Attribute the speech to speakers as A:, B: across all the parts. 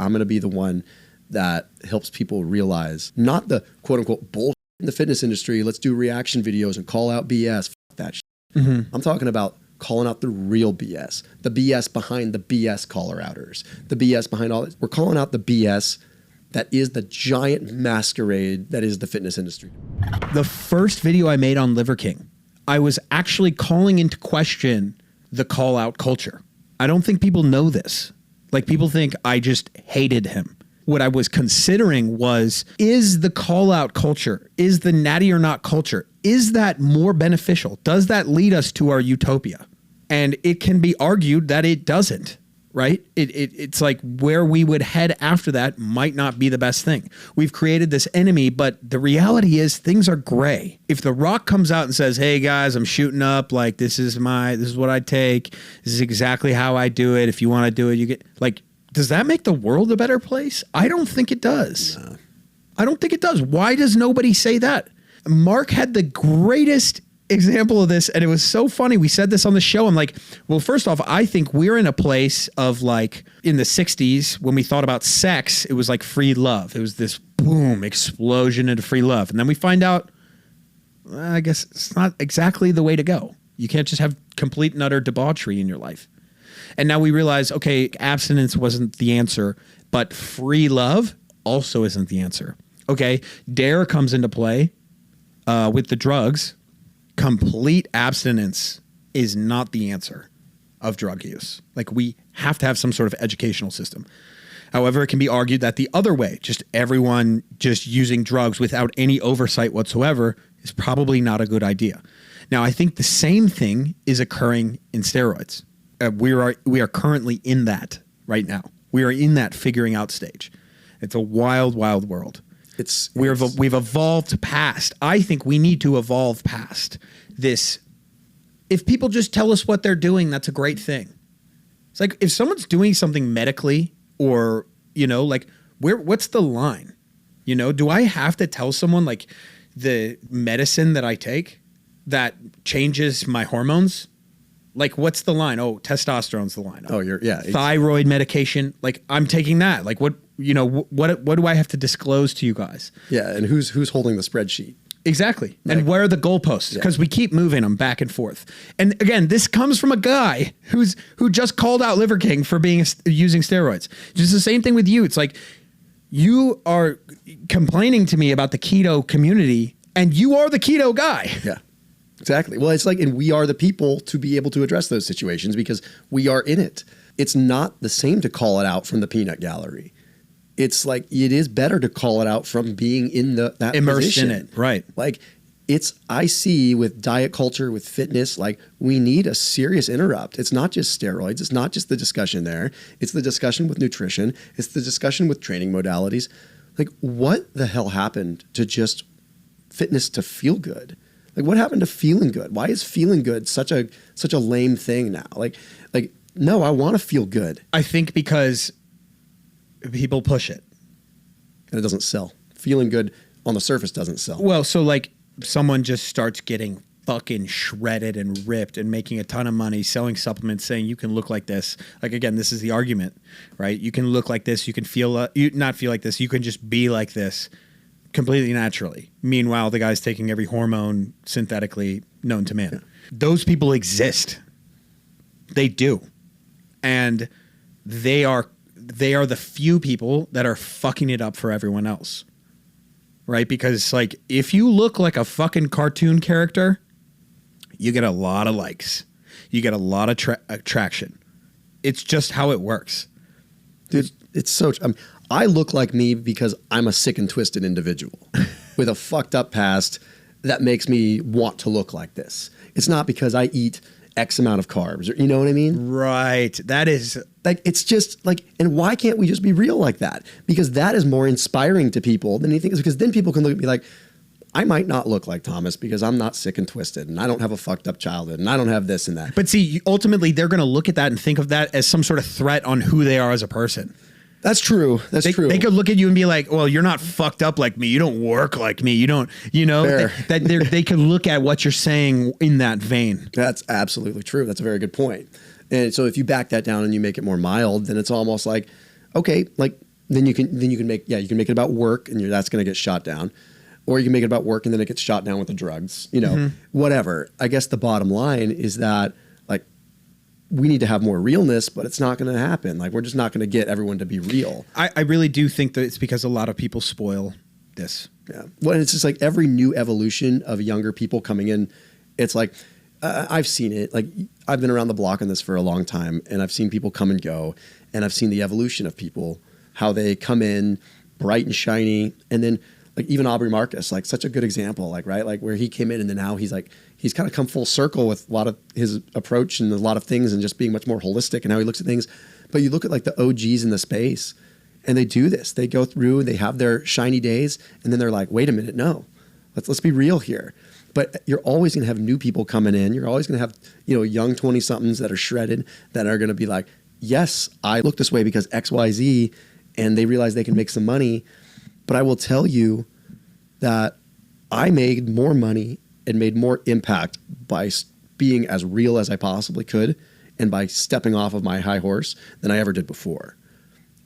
A: I'm going to be the one that helps people realize not the quote unquote bullshit in the fitness industry. Let's do reaction videos and call out BS. Fuck that shit. I'm talking about calling out the real BS, the BS behind the BS caller outers, the BS behind all this. We're calling out the BS that is the giant masquerade that is the fitness industry.
B: The first video I made on Liver King, I was actually calling into question the call out culture. I don't think people know this. Like, people think I just hated him. What I was considering was, is the call out culture, is the natty or not culture, is that more beneficial? Does that lead us to our utopia? And it can be argued that it doesn't, right? It's like where we would head after that might not be the best thing. We've created this enemy, but the reality is things are gray. If The Rock comes out and says, hey guys, I'm shooting up, like this is what I take. This is exactly how I do it. If you want to do it, you get, like, does that make the world a better place? I don't think it does. No. I don't think it does. Why does nobody say that? Mark had the greatest example of this, and it was so funny. We said this on the show. I'm like, well, first off, I think we're in a place of, like, in the 60s, when we thought about sex, it was like free love. It was this boom, explosion into free love. And then we find out, I guess it's not exactly the way to go. You can't just have complete and utter debauchery in your life. And now we realize, okay, abstinence wasn't the answer, but free love also isn't the answer. Okay, DARE comes into play with the drugs. Complete abstinence is not the answer of drug use. Like, we have to have some sort of educational system. However, it can be argued that the other way, just everyone just using drugs without any oversight whatsoever, is probably not a good idea. Now, I think the same thing is occurring in steroids. We are currently in that right now. We are in that figuring out stage. It's a wild, wild world. We've evolved past. I think we need to evolve past this. If people just tell us what they're doing, that's a great thing. It's like, if someone's doing something medically, or, you know, like, what's the line? You know, do I have to tell someone, like, the medicine that I take that changes my hormones? Like, what's the line? Oh, testosterone's the line.
A: Oh,
B: thyroid medication. Like, I'm taking that. Like, what do I have to disclose to you guys?
A: Yeah, and who's holding the spreadsheet?
B: Exactly. Like, and where are the goalposts? Because we keep moving them back and forth. And again, this comes from a guy who just called out Liver King for using steroids. Just the same thing with you. It's like, you are complaining to me about the keto community, and you are the keto guy.
A: Yeah. Exactly. Well, it's like, and we are the people to be able to address those situations because we are in it. It's not the same to call it out from the peanut gallery. It's like, it is better to call it out from being in that
B: immersed
A: position.
B: in it. Right.
A: Like, I see with diet culture, with fitness, like, we need a serious interrupt. It's not just steroids. It's not just the discussion there. It's the discussion with nutrition. It's the discussion with training modalities. Like, what the hell happened to just fitness to feel good? Like, what happened to feeling good? Why is feeling good such a lame thing now? Like, no, I want to feel good.
B: I think because people push it.
A: And it doesn't sell. Feeling good on the surface doesn't sell.
B: Well, so, like, someone just starts getting fucking shredded and ripped and making a ton of money selling supplements, saying you can look like this. Like, again, this is the argument, right? You can look like this. You can not feel like this. You can just be like this. Completely naturally. Meanwhile, the guy's taking every hormone synthetically known to man. Yeah. Those people exist. They do. And they are the few people that are fucking it up for everyone else. Right? Because, like, if you look like a fucking cartoon character, you get a lot of likes. You get a lot of attraction. It's just how it works.
A: Dude, it's so... I look like me because I'm a sick and twisted individual with a fucked up past that makes me want to look like this. It's not because I eat X amount of carbs, or, you know what I mean?
B: Right. That is...
A: Like, it's just like, and why can't we just be real like that? Because that is more inspiring to people than anything else. Because then people can look at me like, I might not look like Thomas because I'm not sick and twisted and I don't have a fucked up childhood and I don't have this and that.
B: But see, ultimately, they're going to look at that and think of that as some sort of threat on who they are as a person.
A: That's true. That's true.
B: They could look at you and be like, well, you're not fucked up like me. You don't work like me. You don't, you know, they could look at what you're saying in that vein.
A: That's absolutely true. That's a very good point. And so if you back that down and you make it more mild, then it's almost like, okay, like, then you can make it about work, and that's going to get shot down. Or you can make it about work and then it gets shot down with the drugs, whatever. I guess the bottom line is that like we need to have more realness, but it's not going to happen. Like we're just not going to get everyone to be real.
B: I really do think that it's because a lot of people spoil this.
A: Yeah. Well, it's just like every new evolution of younger people coming in. It's like, I've seen it. Like I've been around the block on this for a long time, and I've seen people come and go, and I've seen the evolution of people, how they come in bright and shiny. And then like even Aubrey Marcus, like such a good example, like, right. Like where he came in and then now he's kind of come full circle with a lot of his approach and a lot of things and just being much more holistic and how he looks at things. But you look at like the OGs in the space and they do this, they go through, they have their shiny days. And then they're like, wait a minute. No, let's be real here. But you're always going to have new people coming in. You're always going to have, young 20 somethings that are shredded that are going to be like, yes, I look this way because X, Y, Z, and they realize they can make some money. But I will tell you that I made more money and made more impact by being as real as I possibly could and by stepping off of my high horse than I ever did before.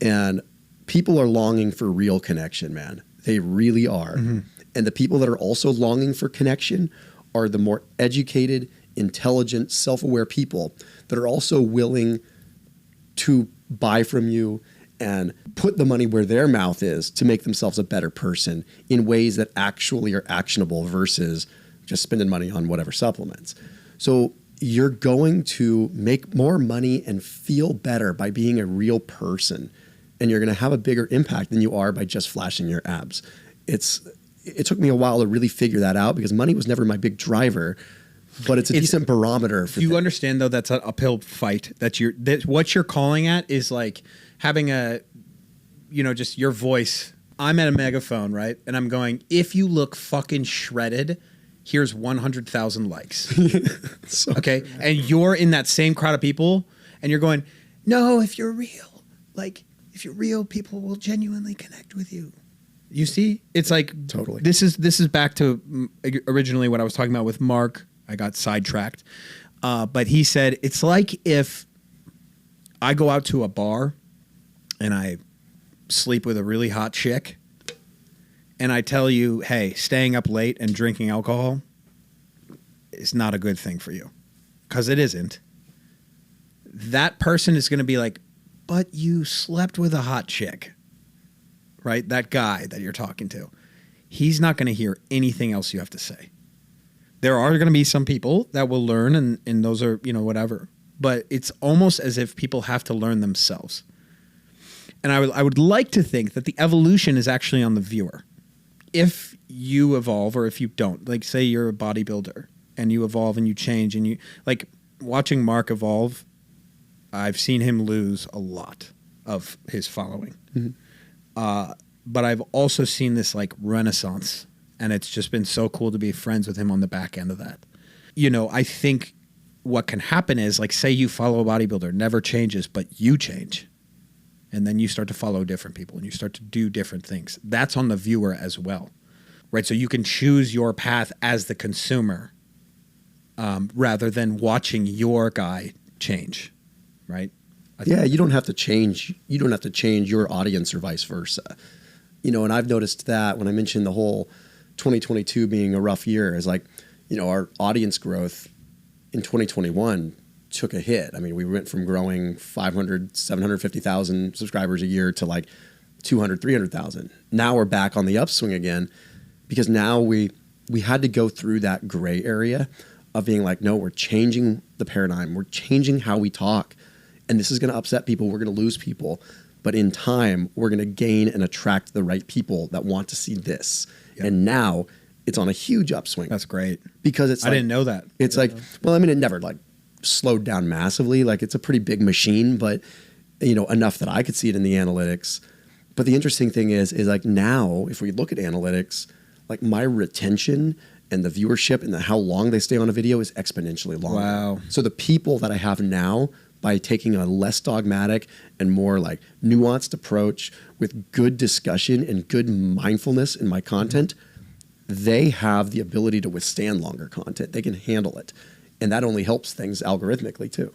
A: And people are longing for real connection, man. They really are. Mm-hmm. And the people that are also longing for connection are the more educated, intelligent, self-aware people that are also willing to buy from you and put the money where their mouth is to make themselves a better person in ways that actually are actionable versus just spending money on whatever supplements. So you're going to make more money and feel better by being a real person. And you're going to have a bigger impact than you are by just flashing your abs. It took me a while to really figure that out because money was never my big driver, but it's a decent barometer for
B: you understand though that's an uphill fight. What you're calling at is like having just your voice. I'm at a megaphone, right? And I'm going, if you look fucking shredded, here's 100,000 likes. Okay. And you're in that same crowd of people and you're going, no, if you're real, people will genuinely connect with you. You see, it's like
A: totally.
B: This is back to originally what I was talking about with Mark. I got sidetracked, but he said it's like if I go out to a bar and I sleep with a really hot chick, and I tell you, hey, staying up late and drinking alcohol is not a good thing for you, because it isn't. That person is going to be like, but you slept with a hot chick. Right? That guy that you're talking to, he's not going to hear anything else you have to say. There are going to be some people that will learn and those are, whatever. But it's almost as if people have to learn themselves. And I would like to think that the evolution is actually on the viewer. If you evolve or if you don't, like say you're a bodybuilder and you evolve and you change and you like watching Mark evolve, I've seen him lose a lot of his following. Mm-hmm. But I've also seen this like renaissance, and it's just been so cool to be friends with him on the back end of that. I think what can happen is like, say you follow a bodybuilder, never changes, but you change. And then you start to follow different people and you start to do different things. That's on the viewer as well, right? So you can choose your path as the consumer, rather than watching your guy change, right?
A: Yeah, you don't have to change. You don't have to change your audience or vice versa. And I've noticed that when I mentioned the whole 2022 being a rough year, is like, our audience growth in 2021 took a hit. I mean, we went from growing 500, 750,000 subscribers a year to like 200, 300,000. Now we're back on the upswing again because now we had to go through that gray area of being like, no, we're changing the paradigm. We're changing how we talk. And this is going to upset people. We're going to lose people. But in time, we're going to gain and attract the right people that want to see this. Yep. And now it's on a huge upswing.
B: That's great.
A: Because
B: I didn't know that.
A: It's like, well, I mean, it never like slowed down massively. Like it's a pretty big machine, but enough that I could see it in the analytics. But the interesting thing is like now, if we look at analytics, like my retention and the viewership and how long they stay on a video is exponentially longer.
B: Wow.
A: So the people that I have now, by taking a less dogmatic and more like nuanced approach with good discussion and good mindfulness in my content, they have the ability to withstand longer content. They can handle it. And that only helps things algorithmically too.